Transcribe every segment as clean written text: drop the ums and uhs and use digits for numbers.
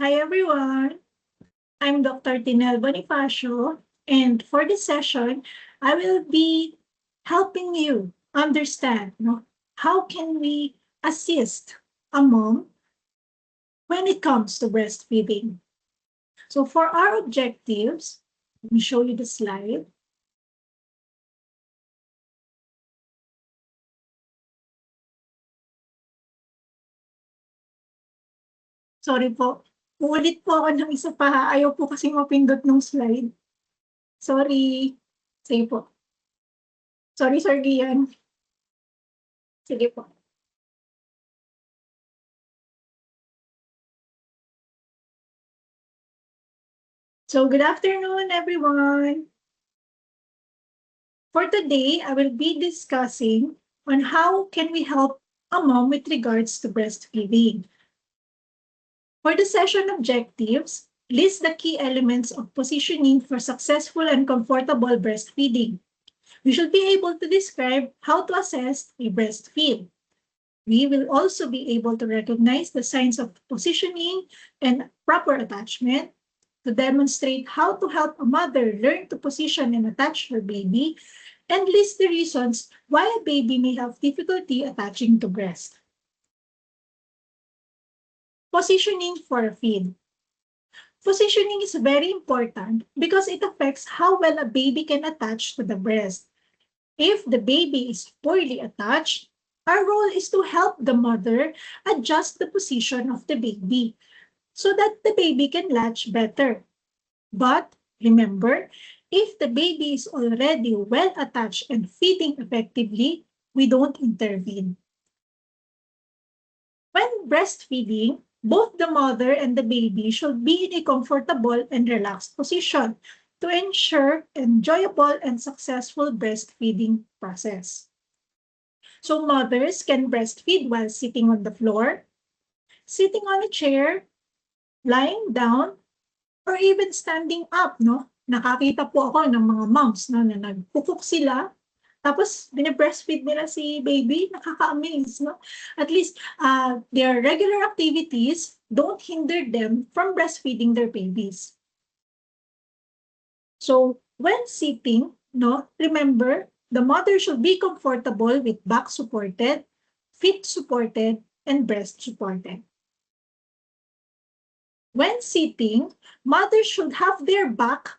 Hi everyone, I'm Dr. Tinel Bonifacio, and for this session, I will be helping you understand how can we assist a mom when it comes to breastfeeding. So for our objectives, let me show you the slide. Sorry po, uulit po ako ng isa pa. Ayaw po kasi mapindot ng slide. Sorry. Sige po. Sorry, Sir Gian. Sige po. So good afternoon, everyone. For today, I will be discussing on how can we help a mom with regards to breastfeeding. For the session objectives, list the key elements of positioning for successful and comfortable breastfeeding. We should be able to describe how to assess a breastfeed. We will also be able to recognize the signs of positioning and proper attachment, to demonstrate how to help a mother learn to position and attach her baby, and list the reasons why a baby may have difficulty attaching to breast. Positioning for a feed. Positioning is very important because it affects how well a baby can attach to the breast. If the baby is poorly attached, our role is to help the mother adjust the position of the baby so that the baby can latch better. But remember, if the baby is already well attached and feeding effectively, we don't intervene. When breastfeeding, both the mother and the baby should be in a comfortable and relaxed position to ensure enjoyable and successful breastfeeding process. So mothers can breastfeed while sitting on the floor, sitting on a chair, lying down, or even standing up, no? Nakakita po ako ng mga moms na nagpupuk sila, tapos bine-breastfeed nila si baby, nakaka-amaze, no? At least their regular activities don't hinder them from breastfeeding their babies. So when sitting, no, remember, the mother should be comfortable with back supported, feet supported, and breast supported. When sitting, mothers should have their back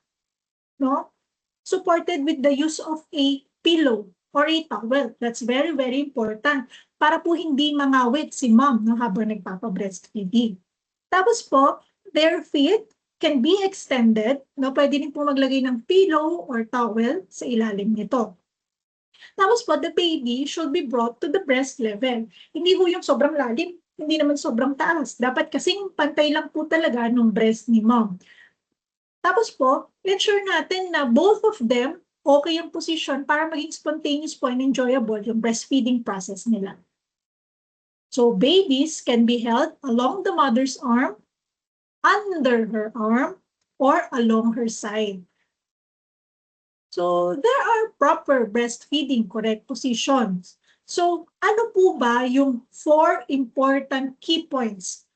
supported with the use of a pillow or a towel. That's very, very important para po hindi mangawit si mom habang nagpapa-breastfeeding. Tapos po, their feet can be extended. Pwede rin po maglagay ng pillow or towel sa ilalim nito. Tapos po, the baby should be brought to the breast level. Hindi po yung sobrang lalim, hindi naman sobrang taas. Dapat kasing pantay lang po talaga ng breast ni mom. Tapos po, ensure natin na both of them okay yung position para maging spontaneous po and enjoyable yung breastfeeding process nila. So babies can be held along the mother's arm, under her arm, or along her side. So there are proper breastfeeding correct positions. So ano po ba yung 4 important key points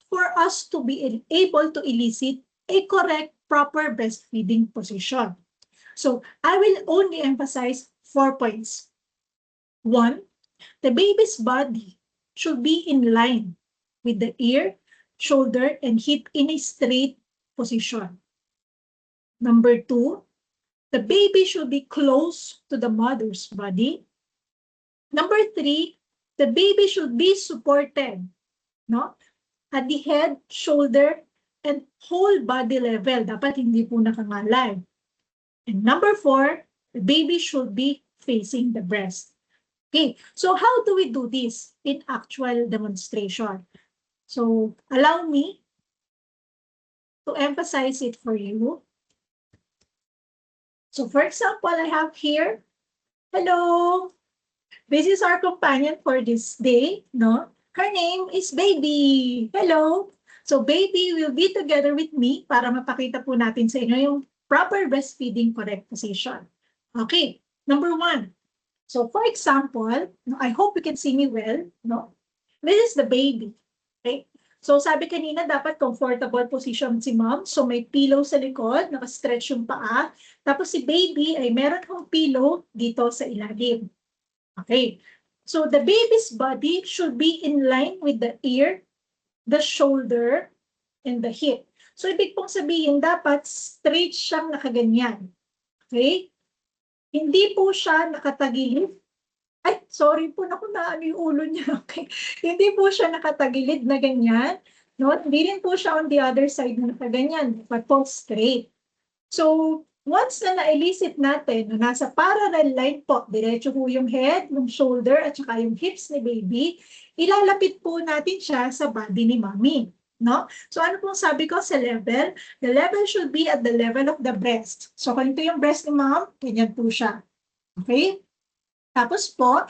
for us to be able to elicit a correct, proper breastfeeding position? So I will only emphasize 4 points. 1, the baby's body should be in line with the ear, shoulder, and hip in a straight position. Number 2, the baby should be close to the mother's body. Number 3, the baby should be supported, at the head, shoulder, and whole body level. Dapat hindi po nakangalay. And number 4, the baby should be facing the breast. Okay, so how do we do this in actual demonstration? So allow me to emphasize it for you. So for example, I have here, hello, this is our companion for this day, Her name is Baby. Hello. So Baby will be together with me para mapakita po natin sa inyo yung proper breastfeeding correct position. Okay, number 1. So for example, I hope you can see me well, This is the baby, okay? So sabi kanina, dapat comfortable position si mom. So may pillow sa likod, nakastretch yung paa. Tapos si baby ay meron hong pillow dito sa ilalim. Okay. So the baby's body should be in line with the ear, the shoulder, and the hip. So ibig pong sabihin, dapat straight siyang nakaganyan. Okay? Hindi po siya nakatagilid. Ay, sorry po, naku na ano yung ulo niya. Okay. Hindi po siya nakatagilid na ganyan. No? Hindi rin po siya on the other side na nakaganyan, but po straight. So, once na na-elicit natin na nasa parallel line po, diretso po yung head, yung shoulder, at saka yung hips ni baby, ilalapit po natin siya sa body ni mommy. No? So, ano pong sabi ko sa level? The level should be at the level of the breast. So, kung ito yung breast ni mom, ganyan po siya. Okay? Tapos po,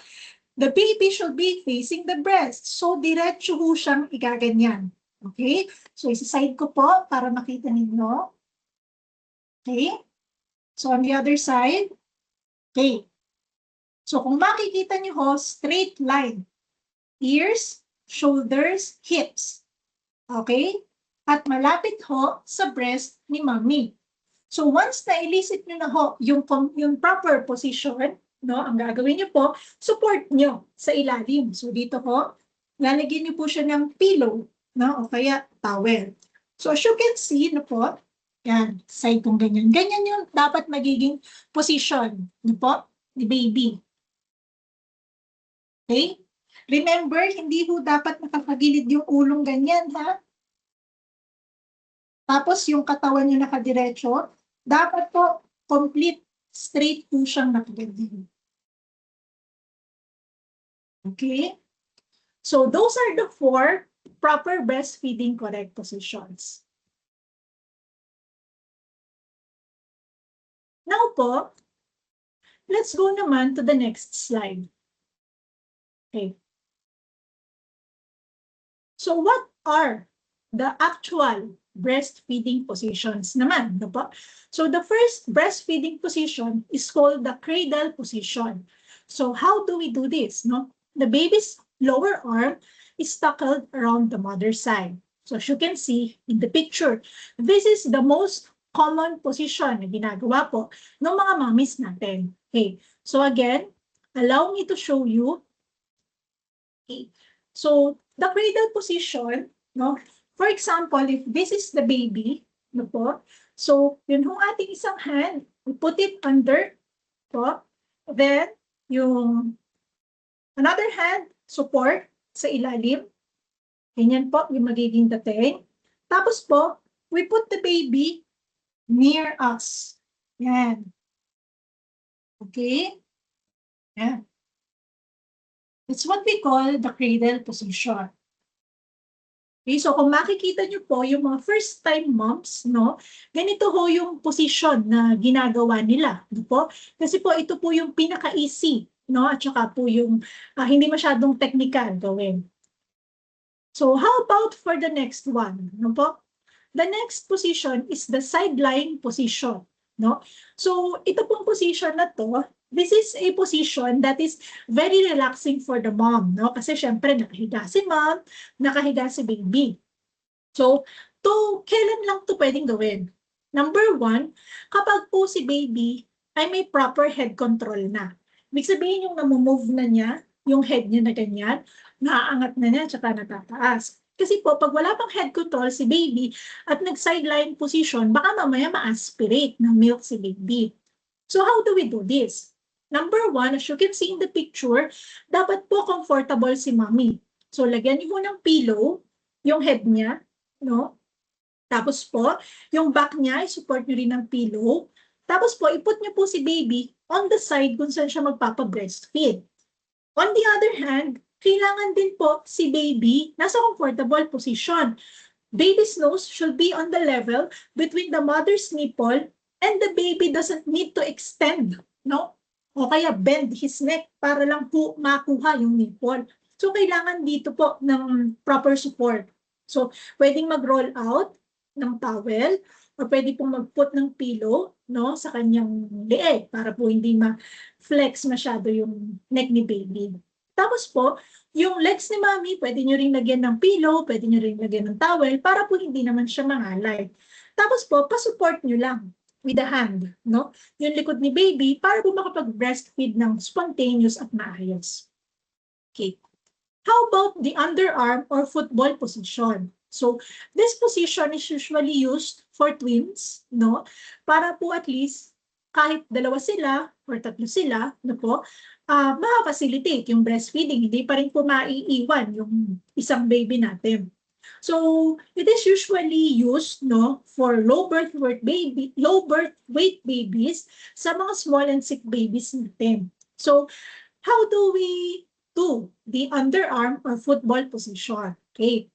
the baby should be facing the breast. So, diretso po siyang igaganyan. Okay? So, isa-side ko po para makita ninyo. Okay? So, on the other side, okay. So, kung makikita niyo ho, straight line. Ears, shoulders, hips. Okay? At malapit ho sa breast ni mommy. So, once na-elicit niyo na ho yung proper position, no, ang gagawin niyo po, support niyo sa ilalim. So, dito ho, lalagyan niyo po siya ng pillow, no, o kaya towel. So, as you can see, no po, yan, side kong ganyan. Ganyan yung dapat magiging position, no po, ni baby. Okay? Remember, hindi ho dapat nakakagilid yung ulong ganyan, ha? Tapos yung katawan niyo nakadiretso, dapat po complete straight po siyang nakaganyan. Okay? So those are the 4 proper breastfeeding correct positions. Now po, let's go naman to the next slide. Okay. So what are the actual breastfeeding positions naman? No po? So the first breastfeeding position is called the cradle position. So how do we do this? No? The baby's lower arm is tucked around the mother's side. So as you can see in the picture, this is the most common position na ginagawa po ng mga mommies natin. Okay. So again, allow me to show you. Okay. So the cradle position, no? For example, if this is the baby, no po? So yun yung ating isang hand, we put it under po. Then yung another hand, support sa ilalim. Ganyan po yung magiging dating. Tapos po, we put the baby near us. Yan. Okay? Yan. It's what we call the cradle position. Okay, so kung makikita nyo po, yung mga first-time moms, no, ganito ho yung position na ginagawa nila. No po? Kasi po ito po yung pinaka-easy, no, at saka po yung hindi masyadong technical gawin. So how about for the next one? No po? The next position is the sideline position. No? So ito pong position na to, this is a position that is very relaxing for the mom. No? Kasi syempre nakahiga si mom, nakahiga si baby. So kailan lang to pwedeng gawin? Number 1, kapag po si baby ay may proper head control na. Ibig sabihin yung namumove na niya, yung head niya na ganyan, naaangat na niya, tsaka natataas. Kasi po, pag wala pang head control si baby at nag-sideline position, baka mamaya ma-aspirate ng milk si baby. So how do we do this? Number 1, as you can see in the picture, dapat po comfortable si mommy. So lagyan niyo po ng pillow, yung head niya, no? Tapos po, yung back niya, i-support niyo rin ng pillow. Tapos po, iput niyo po si baby on the side kung saan siya magpapa-breastfeed. On the other hand, kailangan din po si baby nasa comfortable position. Baby's nose should be on the level between the mother's nipple and the baby doesn't need to extend, no? O kaya bend his neck para lang po makuha yung nipple. So, kailangan dito po ng proper support. So, pwedeng mag-roll out ng towel o pwede pong mag-put ng pillow, no, sa kanyang leeg para po hindi ma-flex masyado yung neck ni baby. Tapos po, yung legs ni Mommy, pwede nyo ring lagyan ng pillow, pwede nyo ring lagyan ng towel, para po hindi naman siya mangalay. Tapos po, pa-support nyo lang with the hand, no? Yung likod ni baby, para po makapag-breastfeed ng spontaneous at maayos. Okay. How about the underarm or football position? So, this position is usually used for twins, no? Para po at least, kahit dalawa sila or tatlo sila, no po, ma-facilitate yung breastfeeding. Hindi pa rin po maiiwan yung isang baby natin. So, it is usually used, no, for low birth weight babies sa mga small and sick babies natin. So, how do we do the underarm or football position? Okay.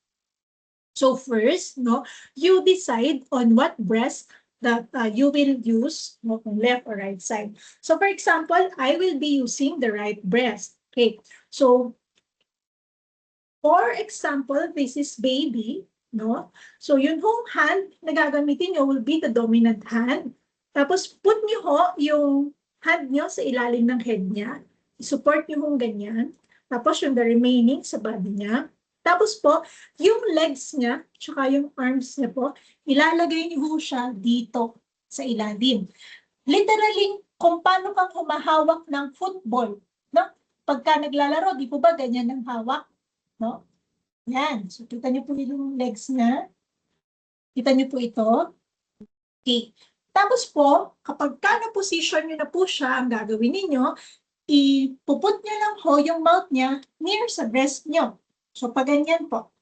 So first, no, you decide on what breast that you will use, no, kung left or right side. So for example, I will be using the right breast. Okay. So for example, this is baby, no? So yung hong hand na gagamitin nyo will be the dominant hand. Tapos put nyo ho yung hand nyo sa ilalim ng head niya. I-support nyo hong ganyan. Tapos yung the remaining sa body niya. Tapos po, yung legs niya, tsaka yung arms niya po, ilalagay niyo ho siya dito sa ilalim. Literally, kung paano kang humahawak ng football, no? Pagka naglalaro, di po ba ganyan ang hawak? No? Yan. So, kita niyo po yung legs niya. Kita niyo po ito. Okay. Tapos po, kapag na-position niyo na po siya, ang gagawin ninyo, ipuput niyo lang ho yung mouth niya near sa breast niyo. So, pag ganyan po,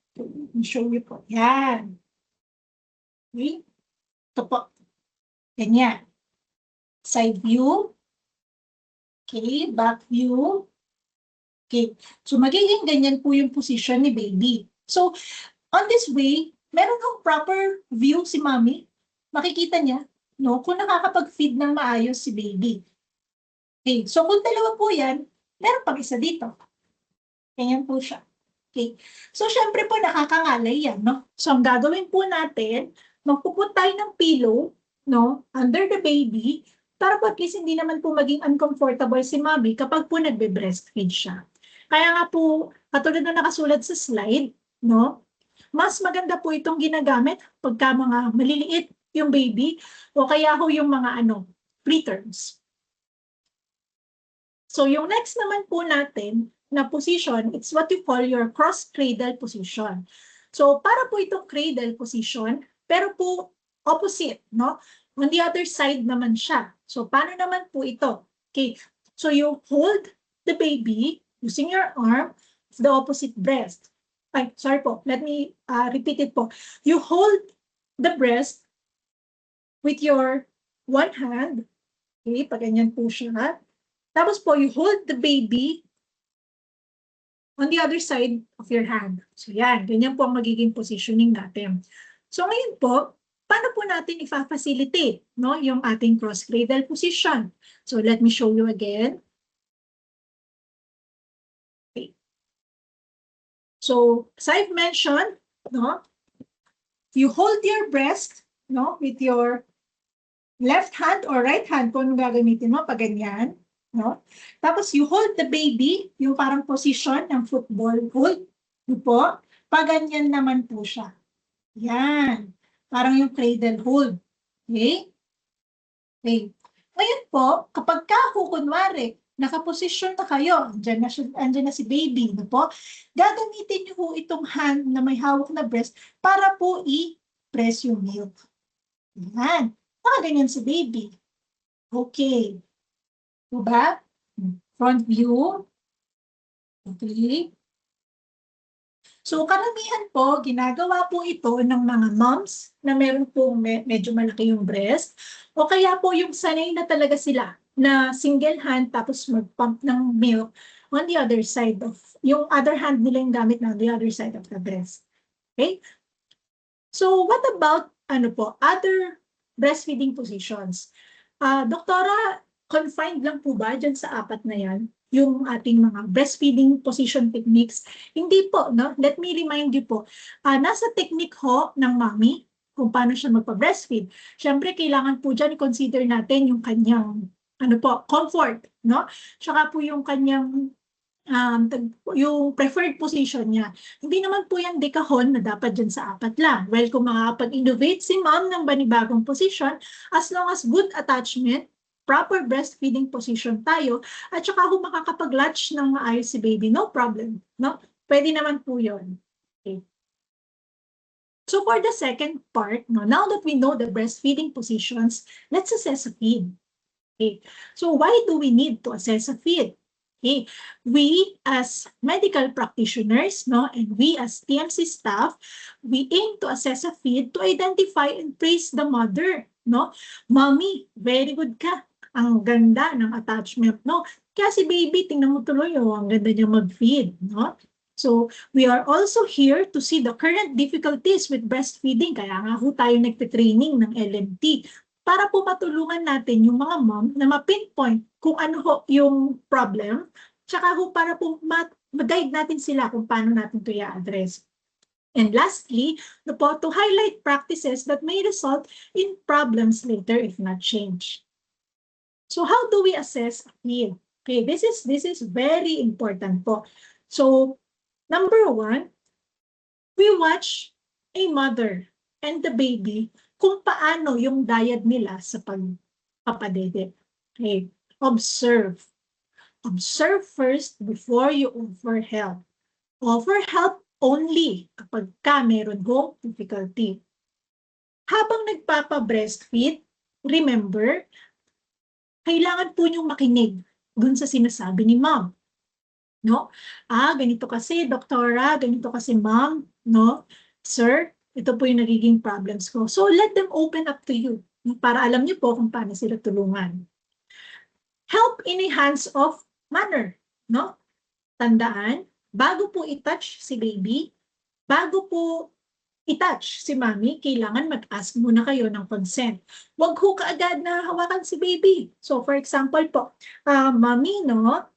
i-show niyo po. Yan. Okay. Ito po. Ganyan. Side view. Okay. Back view. Okay. So, magiging ganyan po yung position ni baby. So, on this way, meron kang proper view si mommy. Makikita niya, no, kung nakakapag-feed ng maayos si baby. Okay. So, kung dalawa po yan, meron pang isa dito. Ganyan po siya. Okay. So, syempre po, nakakangalay yan, no? So, ang gagawin po natin, magpuput tayo ng pillow, no, under the baby, para po at least hindi naman po maging uncomfortable si mommy kapag po nagbe-breastfeed siya. Kaya nga po, katulad na nakasulat sa slide, no, mas maganda po itong ginagamit pagka mga maliliit yung baby o kaya ho yung mga preterms. So, yung next naman po natin, na position, it's what you call your cross-cradle position. So, para po itong cradle position, pero po opposite, no? On the other side naman siya. So, paano naman po ito? Okay, so you hold the baby using your arm of the opposite breast. Ay, sorry po, let me repeat it po. You hold the breast with your one hand. Okay, pag ganyan po siya. Tapos po, you hold the baby on the other side of your hand. So yan, ganyan po ang magiging positioning natin. So ngayon po, paano po natin ifa-facilitate, no, yung ating cross-cradle position? So let me show you again. Okay. So as I've mentioned, no, you hold your breast, no, with your left hand or right hand kung gagamitin mo pag ganyan. No? Tapos you hold the baby, yung parang position ng football hold. Yun po, pag ganyan naman po siya. Yan. Parang yung cradle hold. Okay? Okay. Ngayon po, kapag kunwari, nakaposisyon na kayo, andyan na si baby, no po, gagamitin niyo po itong hand na may hawak na breast para po i-press yung milk. Yan. Ganyan si baby. Okay. Diba? Front view. Okay. So, karamihan po, ginagawa po ito ng mga moms na meron po medyo malaki yung breast o kaya po yung sanay na talaga sila na single hand tapos mag-pump ng milk on the other side of, yung other hand nila yung gamit na on the other side of the breast. Okay? So, what about, other breastfeeding positions? Doktora, confined lang po ba dyan sa apat na yan, yung ating mga breastfeeding position techniques? Hindi po, no? Let me remind you po, nasa technique ho ng mommy kung paano siya magpa-breastfeed. Siyempre, kailangan po dyan i-consider natin yung kanyang, comfort, no? Tsaka po yung kanyang yung preferred position niya. Hindi naman po yan dekahon na dapat dyan sa 4 lang. Well, kung makakapag-innovate si mom ng panibagong position, as long as good attachment, proper breastfeeding position tayo, at saka kung makakapag-latch ng maayos si baby, no problem. No? Pwede naman po yun. Okay. So for the second part, no, now that we know the breastfeeding positions, let's assess a feed. Okay. So why do we need to assess a feed? Okay. We as medical practitioners, no, and we as TMC staff, we aim to assess a feed to identify and praise the mother, no? Mommy, very good ka. Ang ganda ng attachment, no? Kaya si baby, tingnan mo tuloy, oh, ang ganda niya mag-feed, no? So, we are also here to see the current difficulties with breastfeeding. Kaya nga ho tayo nagtitraining ng LMT para po matulungan natin yung mga mom na ma-pinpoint kung ano ho yung problem, tsaka ho para po mag-guide natin sila kung paano natin ito i-address. And lastly, to highlight practices that may result in problems later if not changed. So how do we assess a feed? Okay, this is very important po. So, number 1, we watch a mother and the baby kung paano yung diet nila sa pagpapadede. Okay, observe. Observe first before you offer help. Offer help only kapag meron home difficulty. Habang nagpapa-breastfeed, remember, kailangan po niyong makinig dun sa sinasabi ni mom. No? Ganito kasi, doktora, ganito kasi mom, no? Sir, ito po yung nagiging problems ko. So let them open up to you para alam niyo po kung paano sila tulungan. Help in a hands-off manner, no? Tandaan, bago po i-touch si baby, bago po i-touch si mommy, kailangan mag-ask muna kayo ng consent. Huwag ho kaagad na hawakan si baby. So for example po, mommy, no,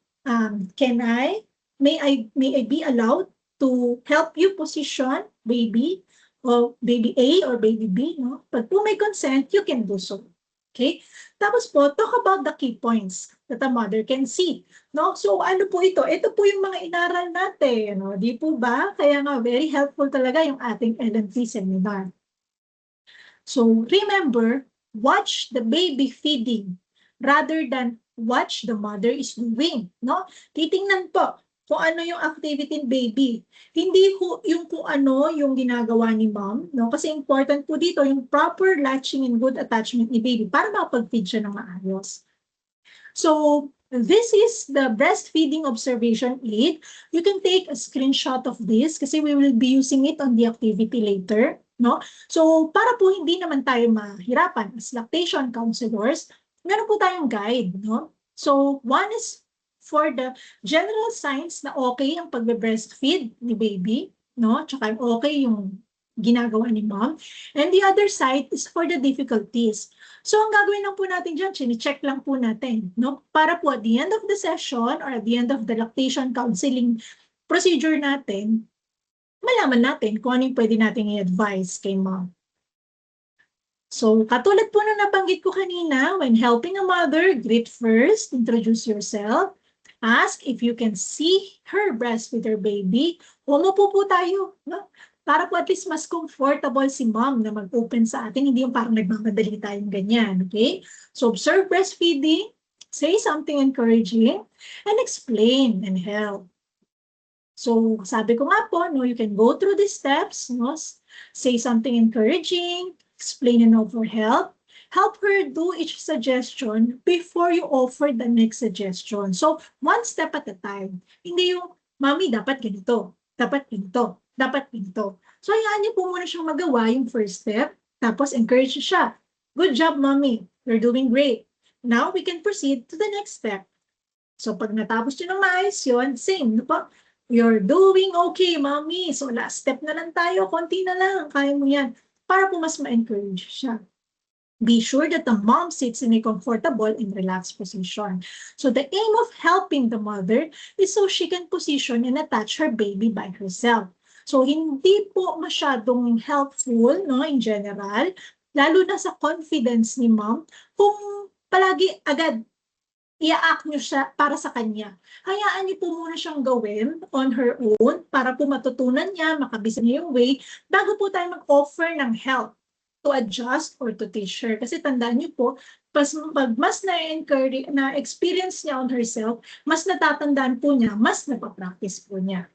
may I be allowed to help you position baby or baby A or baby B, no? Pag po may consent, you can do so. Okay? Tapos po, talk about the key points that a mother can see. No? So ano po ito? Ito po yung mga inaral natin. No? Di po ba? Kaya nga, very helpful talaga yung ating LMT seminar. So remember, watch the baby feeding rather than watch the mother is doing. No? Titingnan po kung ano yung activity ng baby. Hindi yung kung ano yung ginagawa ni mom, no? Kasi important po dito yung proper latching and good attachment ni baby para makapag-feed siya ng maayos. So, this is the breastfeeding observation aid. You can take a screenshot of this kasi we will be using it on the activity later, no? So, para po hindi naman tayo mahirapan as lactation counselors, meron po tayong guide, no? So, one is for the general signs na okay ang pagbe-breastfeed ni baby, no? Tsaka okay yung ginagawa ni mom. And the other side is for the difficulties. So, ang gagawin lang po natin dyan, chine-check lang po natin, no? Para po at the end of the session or at the end of the lactation counseling procedure natin, malaman natin kung ano yung pwede natin i-advise kay mom. So, katulad po na nabanggit ko kanina, when helping a mother, greet first, introduce yourself, ask if you can see her breastfeed her baby. Umupo po tayo, no? Para po at least mas comfortable si mom na mag-open sa atin, hindi yung parang nagmamadali tayong ganyan, okay? So, observe breastfeeding, say something encouraging, and explain and help. So, sabi ko nga po, no, you can go through these steps, no? Say something encouraging, explain and offer help. Help her do each suggestion before you offer the next suggestion. So, one step at a time. Hindi yung, mami, dapat ganito, dapat ganito, dapat ganito. So, hayaan niyo po muna siyang magawa yung first step, tapos encourage siya. Good job, mommy. You're doing great. Now, we can proceed to the next step. So, pag natapos niyo ng maayos yun, same, po? You're doing okay, mommy. So, last step na lang tayo. Konti na lang. Kaya mo yan. Para po mas ma-encourage siya. Be sure that the mom sits in a comfortable and relaxed position. So the aim of helping the mother is so she can position and attach her baby by herself. So hindi po masyadong helpful, no, in general, lalo na sa confidence ni mom, kung palagi agad i-act nyo siya para sa kanya. Hayaan niyo po muna siyang gawin on her own para po matutunan niya, makabisa niya yung way, bago po tayo mag-offer ng help to adjust or to teach her. Kasi tandaan niyo po, pag mas na-encourage, na-experience niya on herself, mas natatandaan po niya, mas napapractice po niya.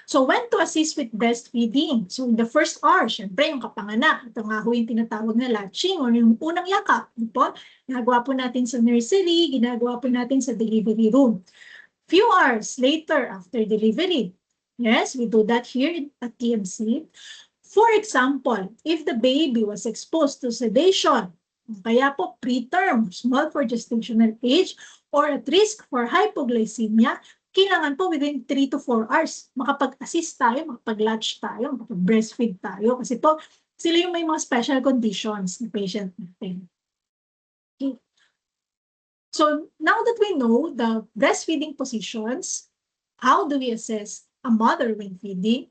So, when to assist with breastfeeding? So, in the first hour, syempre, yung kapanganak. Ito nga ho yung tinatawag na latching or yung unang yakap. Po, ginagawa po natin sa nursery, ginagawa po natin sa delivery room. Few hours later after delivery. Yes, we do that here at TMC. For example, if the baby was exposed to sedation, kaya po preterm, small for gestational age, or at risk for hypoglycemia, kailangan po within 3 to 4 hours makapag-assist tayo, makapag-latch tayo, makapag-breastfeed tayo. Kasi po, sila yung may mga special conditions ng patient natin. Okay. So, now that we know the breastfeeding positions, how do we assess a mother when feeding?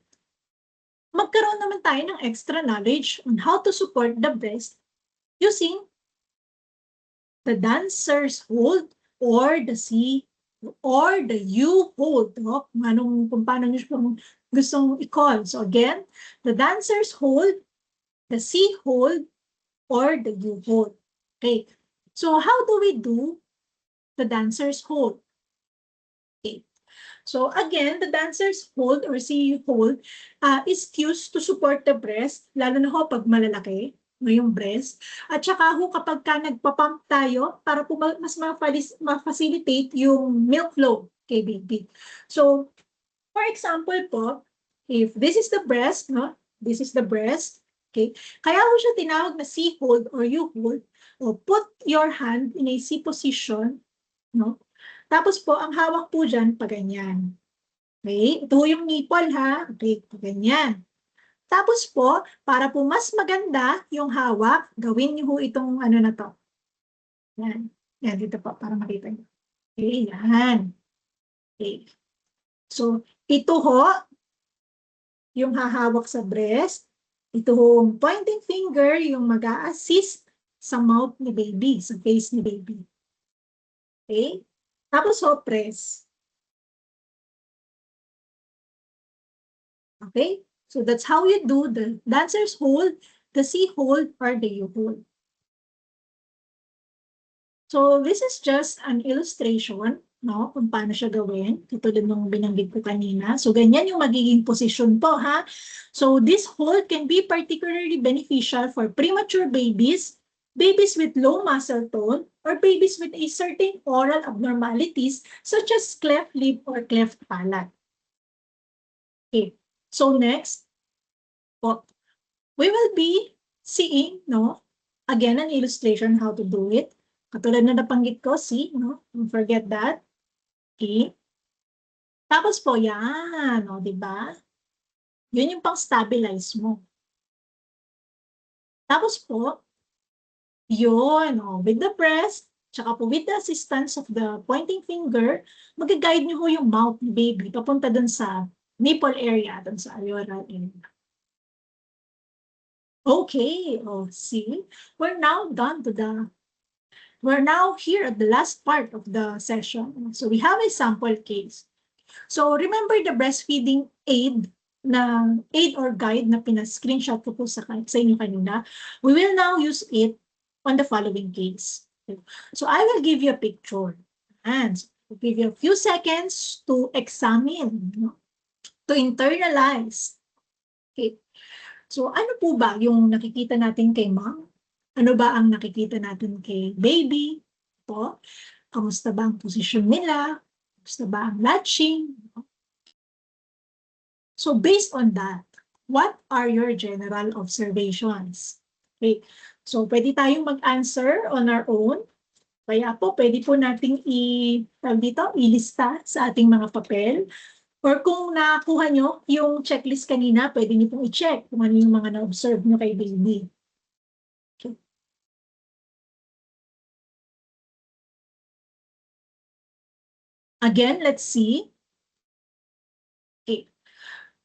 Magkaroon naman tayo ng extra knowledge on how to support the breast using the dancer's hold or the C or the U hold. No? Kung paano nyo siya gustong i-call. So again, the dancer's hold, the C hold, or the U hold. Okay. So how do we do the dancer's hold? Okay. So again, the dancer's hold or C hold is used to support the breast, lalo na ho pag malalaki yung breast. At saka ho kapag ka nagpapump tayo para po mas ma-facilitate yung milk flow kay baby. So, for example po, if this is the breast, no? This is the breast, okay? Kaya ho siya tinawag na C hold or U hold. O put your hand in a C position, no? Tapos po, ang hawak po dyan, pa ganyan. Okay? Ito yung nipple ha. Okay, pa ganyan. Tapos po, para po mas maganda yung hawak, gawin niyo ho itong ano na to. Yan. Yan, dito po, para makita niyo. Okay, yan. Okay. So, ito ho, yung hahawak sa breast. Ito ho, pointing finger, yung mag-a-assist sa mouth ni baby, sa face ni baby. Okay? Tapos ho, press. Okay? So, that's how you do the dancer's hold, the C hold, or the U hold. So, this is just an illustration, no, kung paano siya gawin. Katulad nung binanggit ko kanina. So, ganyan yung magiging position po, ha? So, this hold can be particularly beneficial for premature babies, babies with low muscle tone, or babies with a certain oral abnormalities such as cleft lip or cleft palate. Okay. So, next, we will be seeing, no, again, an illustration how to do it. Katulad na napanggit ko, see, no? Don't forget that. Okay. Tapos po, yan, no, di ba? Yun yung pang-stabilize mo. Tapos po, yun, no, with the breast, tsaka po with the assistance of the pointing finger, mag-guide nyo ho yung mouth ni baby papunta dun sa nipple area, dun sa alveolar area. Okay, oh, see, we're now here at the last part of the session. So we have a sample case. So remember the breastfeeding aid or guide na pina-screenshot ko po sa inyo kanina. We will now use it on the following case. So I will give you a picture. And I'll give you a few seconds to examine, to internalize. Okay. So ano po ba yung nakikita natin kay mom? Ano ba ang nakikita natin kay baby? Po? Kamusta ba ang posisyon nila? Kamusta ba ang latching? So based on that, what are your general observations? Okay. So pwede tayong mag-answer on our own. Kaya po, pwede po nating ilista sa ating mga papel. Or kung nakuha nyo yung checklist kanina, pwede nyo pong i-check kung ano yung mga na-observe nyo kay baby. Okay. Again, let's see. Okay.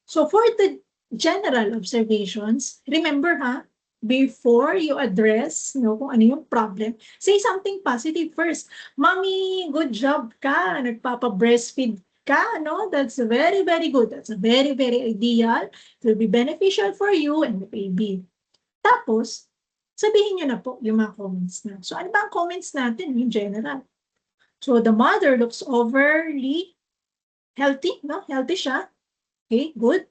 So for the general observations, remember ha, before you address, no, kung ano yung problem, say something positive first. Mommy, good job ka. Nagpapa-breastfeed ka, no? That's very, very good. That's very, very ideal. It will be beneficial for you and the baby. Tapos, sabihin nyo na po yung mga comments na. So, ano ba ang comments natin in general? So, the mother looks overly healthy, no? Healthy siya. Okay, good.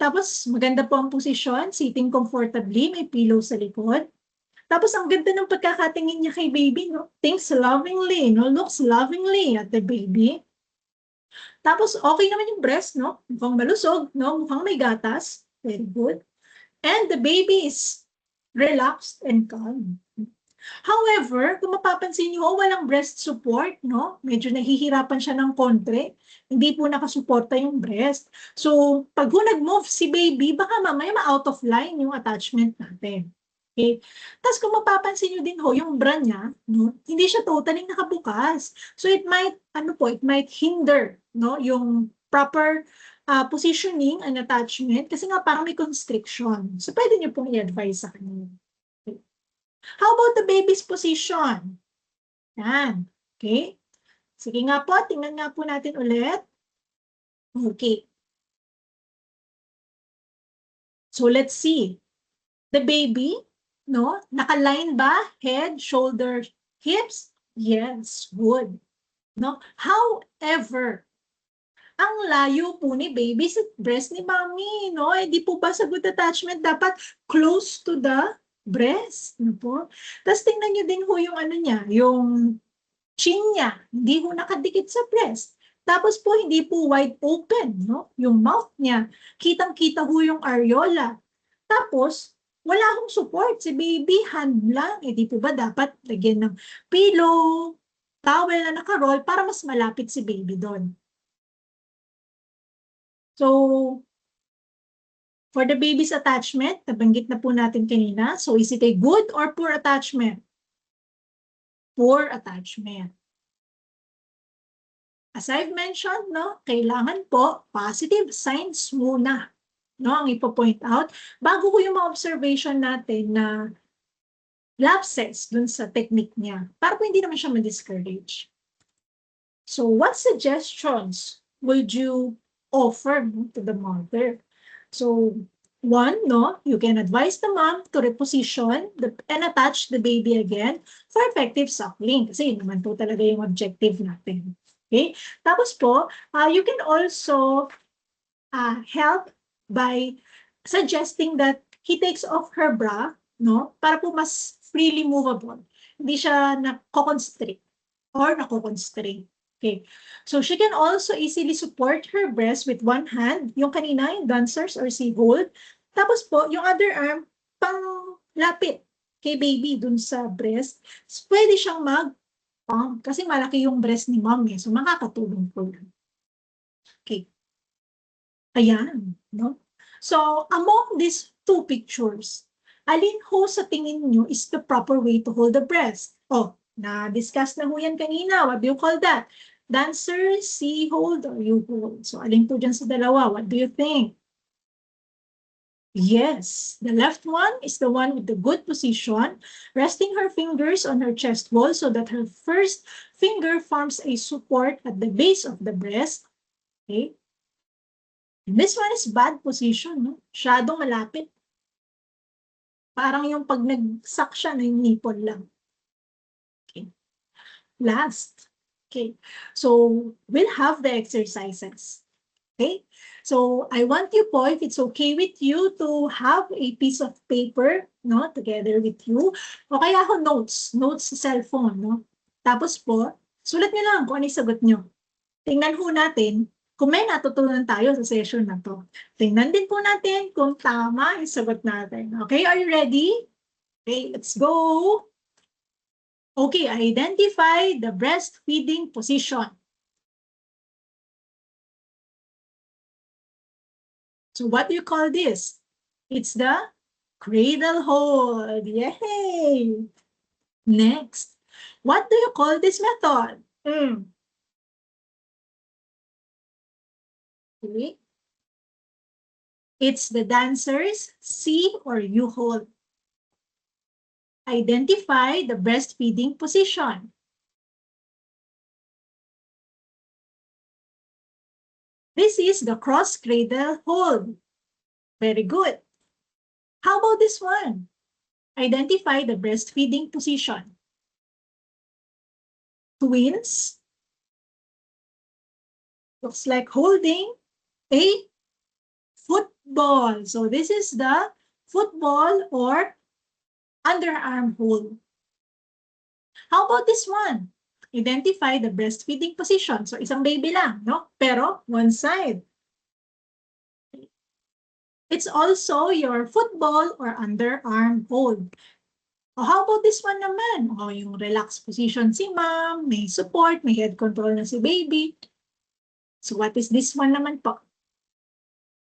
Tapos, maganda po ang posisyon, sitting comfortably, may pillow sa likod. Tapos, ang ganda ng pagkakatingin niya kay baby, no? Thinks lovingly, no? Looks lovingly at the baby. Tapos, okay naman yung breast, no? Mukhang malusog, no? Mukhang may gatas. Very good. And the baby is relaxed and calm. However, kung mapapansin niyo, walang breast support, no? Medyo nahihirapan siya ng konti. Hindi po nakasuporta yung breast. So, pag nag-move si baby, baka mamaya ma-out of line yung attachment natin. Okay? Tapos kung mapapansin niyo din ho, yung bra niya, no? Hindi siya totally nakabukas. So, it might, it might hinder, no? Yung proper positioning and attachment kasi nga parang may constriction. So, pwede niyo pong i-advise sa kanya. How about the baby's position? Yan. Okay? Sige nga po, tingnan nga po natin ulit. Okay. So let's see. The baby, no? Naka-line ba? Head, shoulder, hips? Yes, good. No? However, ang layo po ni baby sa breast ni mommy, no? Eh, di po ba sa good attachment dapat close to the breast, no po? Tapos tingnan niyo din ho yung ano niya, yung chin niya, hindi ho nakadikit sa breast. Tapos po, hindi po wide open, no? Yung mouth niya, kitang-kita ho yung areola. Tapos, wala hong support. Si baby, hand lang. Eh, di po ba dapat lagyan ng pillow, towel na nakaroll para mas malapit si baby doon. So, for the baby's attachment, nabanggit na po natin kanina. So, is it a good or poor attachment? Poor attachment. As I've mentioned, no, kailangan po positive signs muna, no, ang ipo-point out bago ko yung mga observation natin na lapses dun sa technique niya para po hindi naman siya ma-discourage. So, what suggestions would you offer, no, to the mother? So, one, no, you can advise the mom to reposition and attach the baby again for effective suckling. Kasi yun naman po talaga yung objective natin. Okay? Tapos po, you can also help by suggesting that he takes off her bra, no, para po mas freely movable. Hindi siya nako-constrict or nako-constrain. Okay. So she can also easily support her breast with one hand, yung kanina, yung dancers or sea hold. Tapos po, yung other arm, pang lapit kay baby dun sa breast. So, pwede siyang mag-pump kasi malaki yung breast ni mom eh. So makakatulong po yun. Okay. Ayan, no? So, among these two pictures, alin ho sa tingin nyo is the proper way to hold the breast? Oh, na-discuss na ho yan kanina. What do you call that? Dancer, sea hold, or you hold? So, alin po dyan sa dalawa? What do you think? Yes, the left one is the one with the good position, resting her fingers on her chest wall so that her first finger forms a support at the base of the breast. Okay? And this one is bad position, no? Masyadong malapit. Parang yung pag nag-suck siya, na yung nipple lang. Okay. Last. Okay. So, we'll have the exercises. Okay. So, I want you po, if it's okay with you, to have a piece of paper, no, together with you. O kaya ako notes sa cellphone, no? Tapos po, sulat niyo lang kung ano yung sagot niyo. Tingnan ho natin kung may natutunan tayo sa session na to. Tingnan din po natin kung tama yung sagot natin. Okay, are you ready? Okay, let's go. Okay, identify the breastfeeding position. So what do you call this? It's the cradle hold. Yay! Next, what do you call this method? Okay. It's the dancer's sea or U hold. Identify the breastfeeding position. This is the cross-cradle hold. Very good. How about this one? Identify the breastfeeding position. Twins. Looks like holding a football. So this is the football or underarm hold. How about this one? Identify the breastfeeding position. So isang baby lang, no? Pero one side. It's also your football or underarm hold. O how about this one naman? O yung relaxed position si mom, may support, may head control na si baby. So what is this one naman po?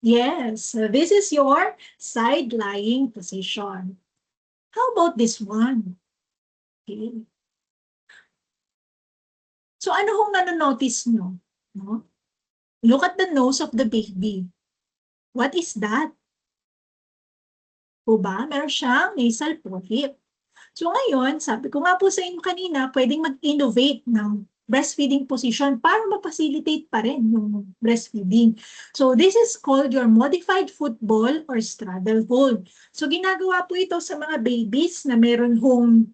Yes, this is your side lying position. How about this one? Okay. So ano hong nanonotice nyo? No? Look at the nose of the baby. What is that? O ba? Meron siyang nasal polyp. So ngayon, sabi ko nga po sa inyo kanina, pwedeng mag-innovate ng breastfeeding position para ma-facilitate pa rin yung breastfeeding. So this is called your modified football or straddle hold. So ginagawa po ito sa mga babies na meron hong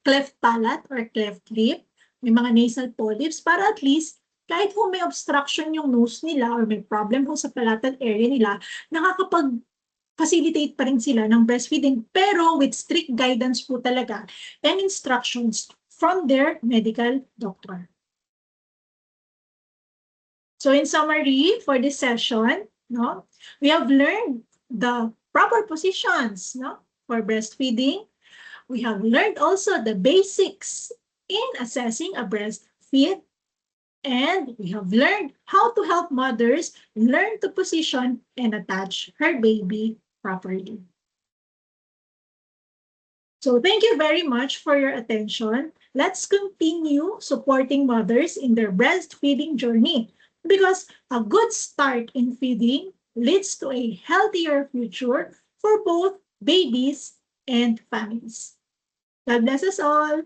cleft palate or cleft lip, may mga nasal polyps, para at least kahit kung may obstruction yung nose nila or may problem po sa palatal area nila, nakakapag-facilitate pa rin sila ng breastfeeding, pero with strict guidance po talaga and instructions from their medical doctor. So in summary for this session, no, we have learned the proper positions, no, for breastfeeding. We have learned also the basics in assessing a breastfeed, and we have learned how to help mothers learn to position and attach her baby properly. So thank you very much for your attention. Let's continue supporting mothers in their breastfeeding journey, because a good start in feeding leads to a healthier future for both babies and families. God bless us all.